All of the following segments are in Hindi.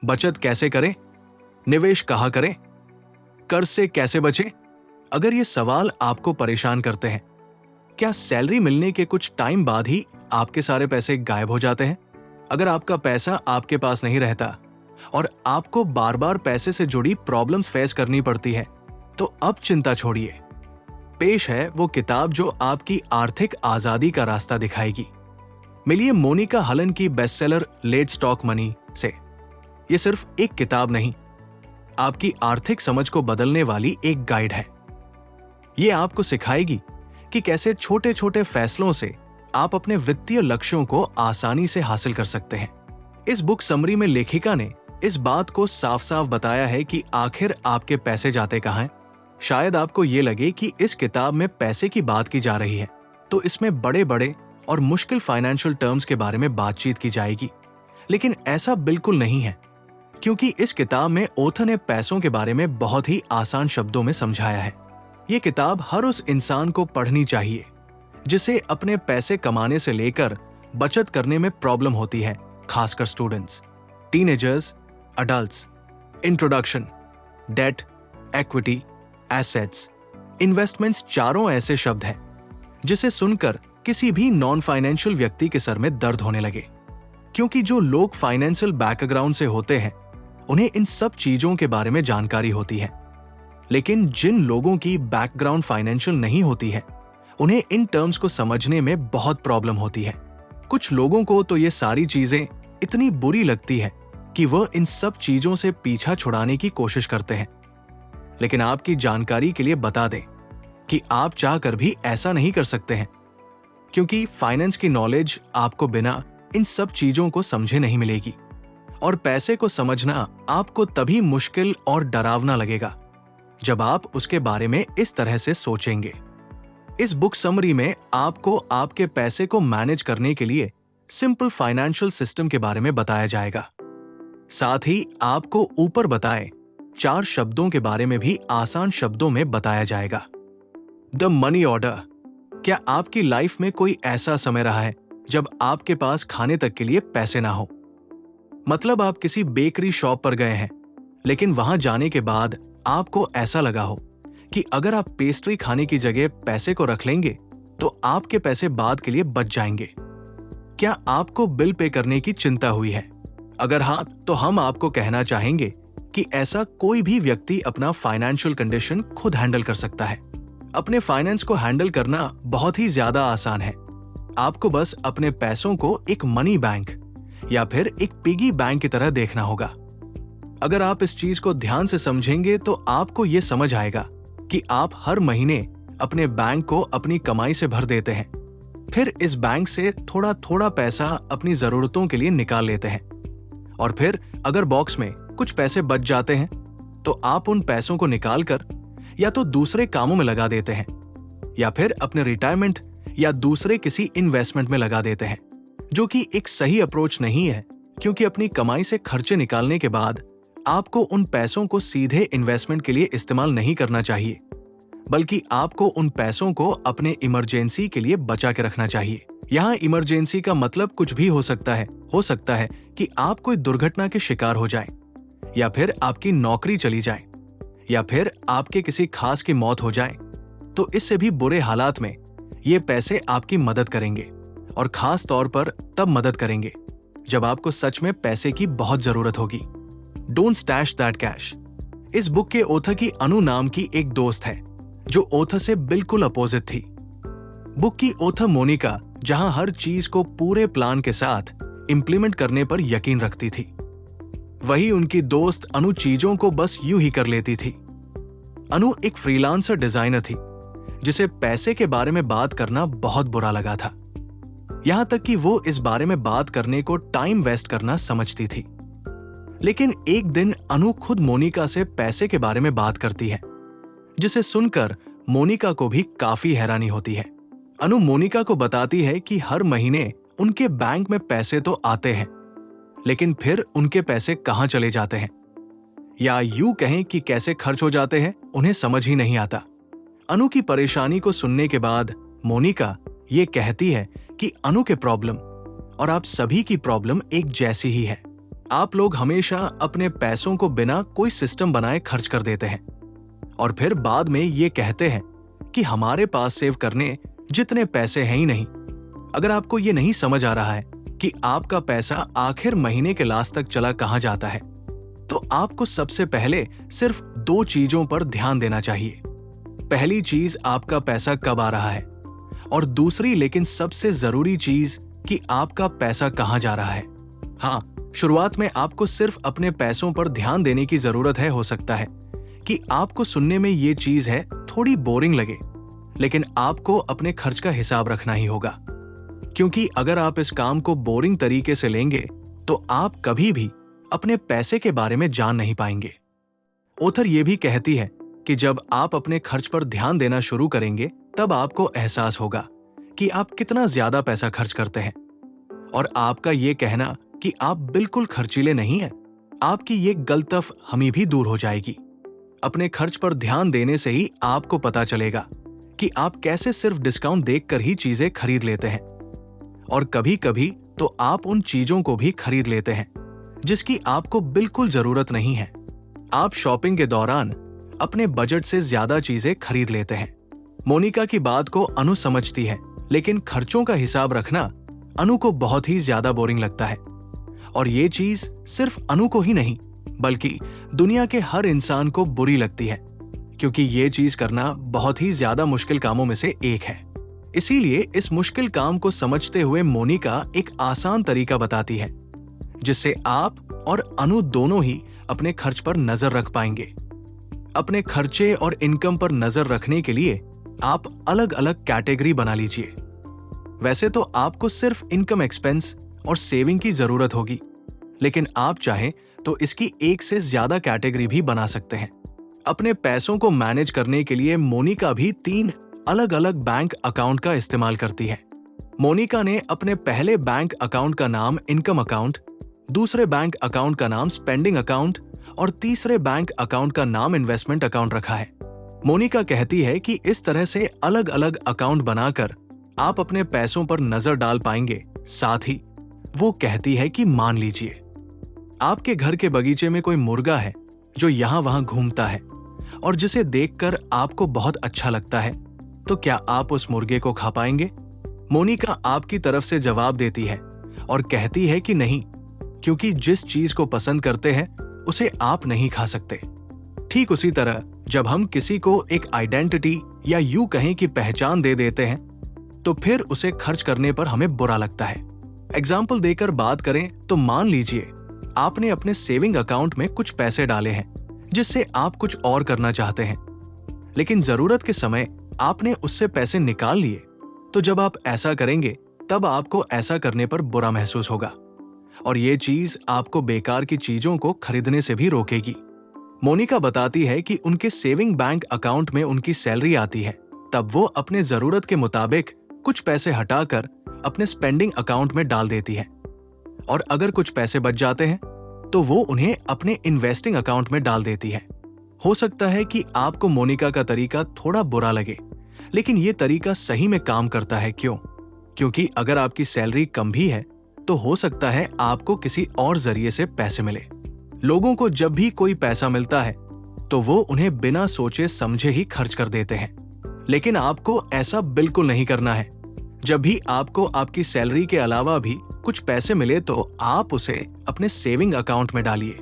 बचत कैसे करें, निवेश कहाँ करें, कर्ज से कैसे बचें? अगर ये सवाल आपको परेशान करते हैं, क्या सैलरी मिलने के कुछ टाइम बाद ही आपके सारे पैसे गायब हो जाते हैं? अगर आपका पैसा आपके पास नहीं रहता और आपको बार बार पैसे से जुड़ी प्रॉब्लम्स फेस करनी पड़ती है, तो अब चिंता छोड़िए। पेश है वो किताब जो आपकी आर्थिक आजादी का रास्ता दिखाएगी। मिलिए मोनिका हलन की बेस्टसेलर लेट्स टॉक मनी से। ये सिर्फ एक किताब नहीं, आपकी आर्थिक समझ को बदलने वाली एक गाइड है। ये आपको सिखाएगी कि कैसे छोटे छोटे फैसलों से आप अपने वित्तीय लक्ष्यों को आसानी से हासिल कर सकते हैं। इस बुक समरी में लेखिका ने इस बात को साफ साफ बताया है कि आखिर आपके पैसे जाते कहाँ हैं। शायद आपको ये लगे कि इस किताब में पैसे की बात की जा रही है, तो इसमें बड़े बड़े और मुश्किल फाइनेंशियल टर्म्स के बारे में बातचीत की जाएगी, लेकिन ऐसा बिल्कुल नहीं है, क्योंकि इस किताब में ऑथर ने पैसों के बारे में बहुत ही आसान शब्दों में समझाया है। ये किताब हर उस इंसान को पढ़नी चाहिए जिसे अपने पैसे कमाने से लेकर बचत करने में प्रॉब्लम होती है, खासकर students, teenagers, adults. Introduction, debt, equity, assets, investments चारों ऐसे शब्द हैं जिसे सुनकर किसी भी नॉन फाइनेंशियल व्यक्ति के सर में दर्द होने लगे, क्योंकि जो लोग फाइनेंशियल बैकग्राउंड से होते हैं उन्हें इन सब चीजों के बारे में जानकारी होती है, लेकिन जिन लोगों की बैकग्राउंड फाइनेंशियल नहीं होती है उन्हें इन टर्म्स को समझने में बहुत प्रॉब्लम होती है। कुछ लोगों को तो ये सारी चीजें इतनी बुरी लगती है कि वह इन सब चीजों से पीछा छुड़ाने की कोशिश करते हैं, लेकिन आपकी जानकारी के लिए बता दें कि आप चाहकर भी ऐसा नहीं कर सकते हैं, क्योंकि फाइनेंस की नॉलेज आपको बिना इन सब चीजों को समझे नहीं मिलेगी, और पैसे को समझना आपको तभी मुश्किल और डरावना लगेगा जब आप उसके बारे में इस तरह से सोचेंगे। इस बुक समरी में आपको आपके पैसे को मैनेज करने के लिए सिंपल फाइनेंशियल सिस्टम के बारे में बताया जाएगा। साथ ही आपको ऊपर बताए 4 शब्दों के बारे में भी आसान शब्दों में बताया जाएगा। The money order. क्या आपकी लाइफ में कोई ऐसा समय रहा है जब आपके पास खाने तक के लिए पैसे ना हो? मतलब आप किसी बेकरी शॉप पर गए हैं, लेकिन वहां जाने के बाद आपको ऐसा लगा हो कि अगर आप पेस्ट्री खाने की जगह पैसे को रख लेंगे तो आपके पैसे बाद के लिए बच जाएंगे। क्या आपको बिल पे करने की चिंता हुई है? अगर हाँ, तो हम आपको कहना चाहेंगे कि ऐसा कोई भी व्यक्ति अपना फाइनेंशियल कंडीशन खुद हैंडल कर सकता है। अपने फाइनेंस को हैंडल करना बहुत ही ज्यादा आसान है। आपको बस अपने पैसों को एक मनी बैंक या फिर एक पिगी बैंक की तरह देखना होगा। अगर आप इस चीज को ध्यान से समझेंगे तो आपको ये समझ आएगा कि आप हर महीने अपने बैंक को अपनी कमाई से भर देते हैं, फिर इस बैंक से थोड़ा थोड़ा पैसा अपनी जरूरतों के लिए निकाल लेते हैं, और फिर अगर बॉक्स में कुछ पैसे बच जाते हैं तो आप उन पैसों को निकालकर या तो दूसरे कामों में लगा देते हैं या फिर अपने रिटायरमेंट या दूसरे किसी इन्वेस्टमेंट में लगा देते हैं, जो कि एक सही अप्रोच नहीं है, क्योंकि अपनी कमाई से खर्चे निकालने के बाद आपको उन पैसों को सीधे इन्वेस्टमेंट के लिए इस्तेमाल नहीं करना चाहिए, बल्कि आपको उन पैसों को अपने इमरजेंसी के लिए बचा के रखना चाहिए। यहाँ इमरजेंसी का मतलब कुछ भी हो सकता है कि आप कोई दुर्घटना के शिकार हो जाए, या फिर आपकी नौकरी चली जाए, या फिर आपके किसी खास की मौत हो जाए, तो इससे भी बुरे हालात में ये पैसे आपकी मदद करेंगे, और खास तौर पर तब मदद करेंगे जब आपको सच में पैसे की बहुत जरूरत होगी। Don't stash that cash. इस बुक के ऑथर की अनु नाम की एक दोस्त है जो ऑथर से बिल्कुल अपोजिट थी। बुक की ऑथर मोनिका जहां हर चीज को पूरे प्लान के साथ इंप्लीमेंट करने पर यकीन रखती थी, वही उनकी दोस्त अनु चीजों को बस यूं ही कर लेती थी। अनु एक फ्रीलांसर डिजाइनर थी जिसे पैसे के बारे में बात करना बहुत बुरा लगा था, यहां तक कि वो इस बारे में बात करने को टाइम वेस्ट करना समझती थी। लेकिन एक दिन अनु खुद मोनिका से पैसे के बारे में बात करती है, जिसे सुनकर मोनिका को भी काफी हैरानी होती है। अनु मोनिका को बताती है कि हर महीने उनके बैंक में पैसे तो आते हैं, लेकिन फिर उनके पैसे कहां चले जाते हैं, या यूं कहें कि कैसे खर्च हो जाते हैं, उन्हें समझ ही नहीं आता। अनु की परेशानी को सुनने के बाद मोनिका ये कहती है कि अनु के प्रॉब्लम और आप सभी की प्रॉब्लम एक जैसी ही है। आप लोग हमेशा अपने पैसों को बिना कोई सिस्टम बनाए खर्च कर देते हैं और फिर बाद में ये कहते हैं कि हमारे पास सेव करने जितने पैसे हैं ही नहीं। अगर आपको ये नहीं समझ आ रहा है कि आपका पैसा आखिर महीने के लास्ट तक चला कहां जाता है, तो आपको सबसे पहले सिर्फ 2 चीजों पर ध्यान देना चाहिए। पहली चीज आपका पैसा कब आ रहा है, और दूसरी लेकिन सबसे जरूरी चीज कि आपका पैसा कहां जा रहा है। हाँ, शुरुआत में आपको सिर्फ अपने पैसों पर ध्यान देने की जरूरत है। हो सकता है कि आपको सुनने में ये चीज है थोड़ी बोरिंग लगे, लेकिन आपको अपने खर्च का हिसाब रखना ही होगा, क्योंकि अगर आप इस काम को बोरिंग तरीके से लेंगे तो आप कभी भी अपने पैसे के बारे में जान नहीं पाएंगे। ऑथर ये भी कहती है कि जब आप अपने खर्च पर ध्यान देना शुरू करेंगे तब आपको एहसास होगा कि आप कितना ज्यादा पैसा खर्च करते हैं, और आपका ये कहना कि आप बिल्कुल खर्चीले नहीं हैं, आपकी ये गलतफहमी भी दूर हो जाएगी। अपने खर्च पर ध्यान देने से ही आपको पता चलेगा कि आप कैसे सिर्फ डिस्काउंट देखकर ही चीजें खरीद लेते हैं, और कभी-कभी तो आप उन चीजों को भी खरीद लेते हैं जिसकी आपको बिल्कुल जरूरत नहीं है। आप शॉपिंग के दौरान अपने बजट से ज्यादा चीजें खरीद लेते हैं। मोनिका की बात को अनु समझती है, लेकिन खर्चों का हिसाब रखना अनु को बहुत ही ज्यादा बोरिंग लगता है, और ये चीज सिर्फ अनु को ही नहीं बल्कि दुनिया के हर इंसान को बुरी लगती है, क्योंकि ये चीज करना बहुत ही ज्यादा मुश्किल कामों में से एक है। इसीलिए इस मुश्किल काम को समझते हुए मोनिका एक आसान तरीका बताती है जिससे आप और अनु दोनों ही अपने खर्च पर नजर रख पाएंगे। अपने खर्चे और इनकम पर नजर रखने के लिए आप अलग अलग कैटेगरी बना लीजिए। वैसे तो आपको सिर्फ इनकम, एक्सपेंस और सेविंग की जरूरत होगी, लेकिन आप चाहें तो इसकी एक से ज्यादा कैटेगरी भी बना सकते हैं। अपने पैसों को मैनेज करने के लिए मोनिका भी 3 अलग अलग बैंक अकाउंट का इस्तेमाल करती है। मोनिका ने अपने पहले बैंक अकाउंट का नाम इनकम अकाउंट, दूसरे बैंक अकाउंट का नाम स्पेंडिंग अकाउंट और तीसरे बैंक अकाउंट का नाम इन्वेस्टमेंट अकाउंट रखा है। मोनिका कहती है कि इस तरह से अलग अलग अकाउंट बनाकर आप अपने पैसों पर नजर डाल पाएंगे। साथ ही वो कहती है कि मान लीजिए आपके घर के बगीचे में कोई मुर्गा है जो यहां वहां घूमता है और जिसे देखकर आपको बहुत अच्छा लगता है, तो क्या आप उस मुर्गे को खा पाएंगे? मोनिका आपकी तरफ से जवाब देती है और कहती है कि नहीं, क्योंकि जिस चीज को पसंद करते हैं उसे आप नहीं खा सकते। ठीक उसी तरह जब हम किसी को एक आइडेंटिटी या यूं कहें कि पहचान दे देते हैं, तो फिर उसे खर्च करने पर हमें बुरा लगता है। एग्जाम्पल देकर बात करें तो मान लीजिए आपने अपने सेविंग अकाउंट में कुछ पैसे डाले हैं जिससे आप कुछ और करना चाहते हैं, लेकिन जरूरत के समय आपने उससे पैसे निकाल लिए, तो जब आप ऐसा करेंगे तब आपको ऐसा करने पर बुरा महसूस होगा, और ये चीज आपको बेकार की चीजों को खरीदने से भी रोकेगी। मोनिका बताती है कि उनके सेविंग बैंक अकाउंट में उनकी सैलरी आती है, तब वो अपने जरूरत के मुताबिक कुछ पैसे हटाकर अपने स्पेंडिंग अकाउंट में डाल देती है, और अगर कुछ पैसे बच जाते हैं तो वो उन्हें अपने इन्वेस्टिंग अकाउंट में डाल देती है। हो सकता है कि आपको मोनिका का तरीका थोड़ा बुरा लगे, लेकिन ये तरीका सही में काम करता है। क्यों? क्योंकि अगर आपकी सैलरी कम भी है तो हो सकता है आपको किसी और जरिए से पैसे मिले। लोगों को जब भी कोई पैसा मिलता है तो वो उन्हें बिना सोचे समझे ही खर्च कर देते हैं, लेकिन आपको ऐसा बिल्कुल नहीं करना है। जब भी आपको आपकी सैलरी के अलावा भी कुछ पैसे मिले तो आप उसे अपने सेविंग अकाउंट में डालिए।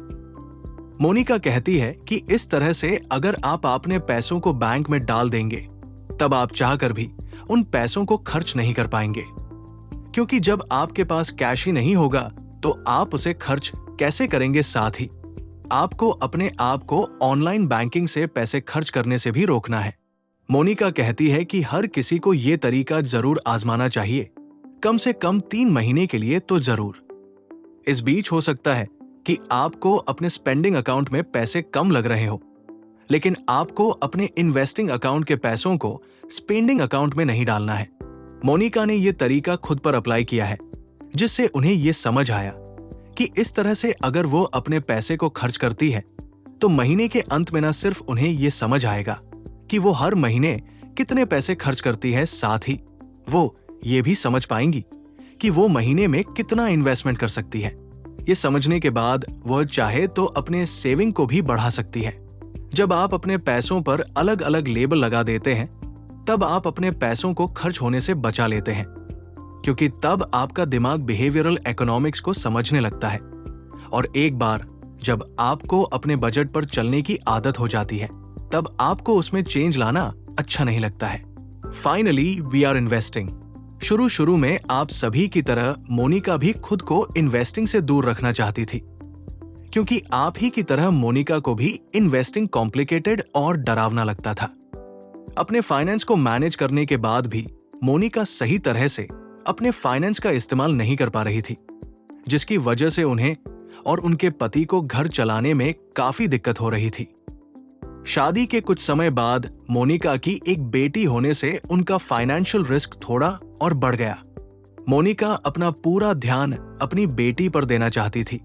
मोनिका कहती है कि इस तरह से अगर आप अपने पैसों को बैंक में डाल देंगे तब आप चाहकर भी उन पैसों को खर्च नहीं कर पाएंगे, क्योंकि जब आपके पास कैश ही नहीं होगा तो आप उसे खर्च कैसे करेंगे? साथ ही आपको अपने आप को ऑनलाइन बैंकिंग से पैसे खर्च करने से भी रोकना है। मोनिका कहती है कि हर किसी को ये तरीका जरूर आजमाना चाहिए, कम से कम 3 महीने के लिए तो जरूर। इस बीच हो सकता है कि आपको अपने स्पेंडिंग अकाउंट में पैसे कम लग रहे हो, लेकिन आपको अपने इन्वेस्टिंग अकाउंट के पैसों को स्पेंडिंग अकाउंट में नहीं डालना है। मोनिका ने यह तरीका खुद पर अप्लाई किया है, जिससे उन्हें यह समझ आया कि इस तरह से अगर वो अपने पैसे को खर्च करती है तो महीने के अंत में न सिर्फ उन्हें यह समझ आएगा कि वो हर महीने कितने पैसे खर्च करती है, साथ ही वो ये भी समझ पाएंगी कि वो महीने में कितना इन्वेस्टमेंट कर सकती है। ये समझने के बाद वह चाहे तो अपने सेविंग को भी बढ़ा सकती है। जब आप अपने पैसों पर अलग अलग लेबल लगा देते हैं, तब आप अपने पैसों को खर्च होने से बचा लेते हैं, क्योंकि तब आपका दिमाग बिहेवियरल इकोनॉमिक्स को समझने लगता है। और एक बार जब आपको अपने बजट पर चलने की आदत हो जाती है, तब आपको उसमें चेंज लाना अच्छा नहीं लगता है। Finally we are investing. शुरू में आप सभी की तरह मोनिका भी खुद को इन्वेस्टिंग से दूर रखना चाहती थी, क्योंकि आप ही की तरह मोनिका को भी इन्वेस्टिंग कॉम्प्लिकेटेड और डरावना लगता था। अपने फाइनेंस को मैनेज करने के बाद भी मोनिका सही तरह से अपने फाइनेंस का इस्तेमाल नहीं कर पा रही थी, जिसकी वजह से उन्हें और उनके पति को घर चलाने में काफी दिक्कत हो रही थी। शादी के कुछ समय बाद मोनिका की एक बेटी होने से उनका फाइनेंशियल रिस्क थोड़ा और बढ़ गया। मोनिका अपना पूरा ध्यान अपनी बेटी पर देना चाहती थी,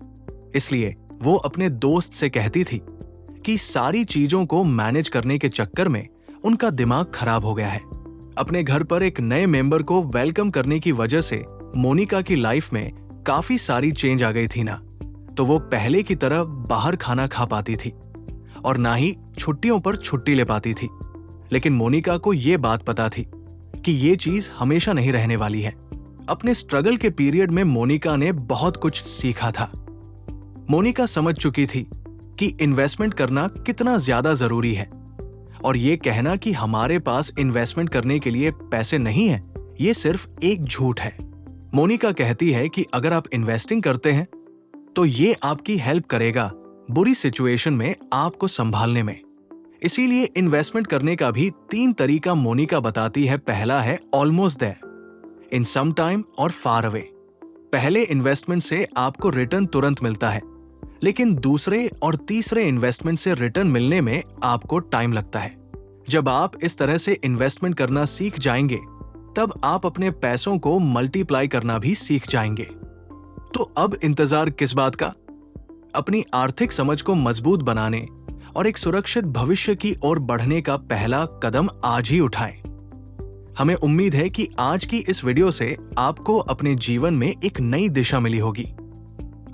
इसलिए वो अपने दोस्त से कहती थी कि सारी चीजों को मैनेज करने के चक्कर में उनका दिमाग खराब हो गया है। अपने घर पर एक नए मेंबर को वेलकम करने की वजह से मोनिका की लाइफ में काफी सारी चेंज आ गई थी ना, तो वो पहले की तरह बाहर खाना खा पाती थी और ना ही छुट्टियों पर छुट्टी ले पाती थी। लेकिन मोनिका को ये बात पता थी कि ये चीज हमेशा नहीं रहने वाली है। अपने स्ट्रगल के पीरियड में मोनिका ने बहुत कुछ सीखा था। मोनिका समझ चुकी थी कि इन्वेस्टमेंट करना कितना ज्यादा जरूरी है, और ये कहना कि हमारे पास इन्वेस्टमेंट करने के लिए पैसे नहीं है, ये सिर्फ एक झूठ है। मोनिका कहती है कि अगर आप इन्वेस्टिंग करते हैं तो ये आपकी हेल्प करेगा बुरी सिचुएशन में आपको संभालने में। इसीलिए इन्वेस्टमेंट करने का भी 3 तरीका मोनिका बताती है। पहला है almost there, in some time और फार अवे। पहले इन्वेस्टमेंट से आपको रिटर्न तुरंत मिलता है, लेकिन दूसरे और तीसरे इन्वेस्टमेंट से रिटर्न मिलने में आपको टाइम लगता है। जब आप इस तरह से इन्वेस्टमेंट करना सीख जाएंगे, तब आप अपने पैसों को मल्टीप्लाई करना भी सीख जाएंगे। तो अब इंतजार किस बात का? अपनी आर्थिक समझ को मजबूत बनाने और एक सुरक्षित भविष्य की ओर बढ़ने का पहला कदम आज ही उठाएं। हमें उम्मीद है कि आज की इस वीडियो से आपको अपने जीवन में एक नई दिशा मिली होगी।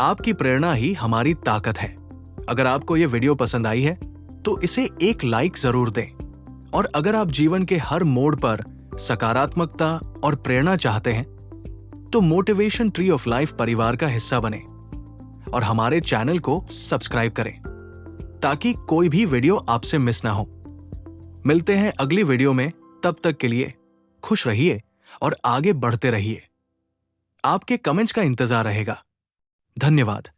आपकी प्रेरणा ही हमारी ताकत है। अगर आपको यह वीडियो पसंद आई है तो इसे एक लाइक जरूर दें, और अगर आप जीवन के हर मोड़ पर सकारात्मकता और प्रेरणा चाहते हैं तो मोटिवेशन ट्री ऑफ लाइफ परिवार का हिस्सा बने और हमारे चैनल को सब्सक्राइब करें, ताकि कोई भी वीडियो आपसे मिस ना हो। मिलते हैं अगली वीडियो में, तब तक के लिए खुश रहिए और आगे बढ़ते रहिए। आपके कमेंट्स का इंतजार रहेगा। धन्यवाद।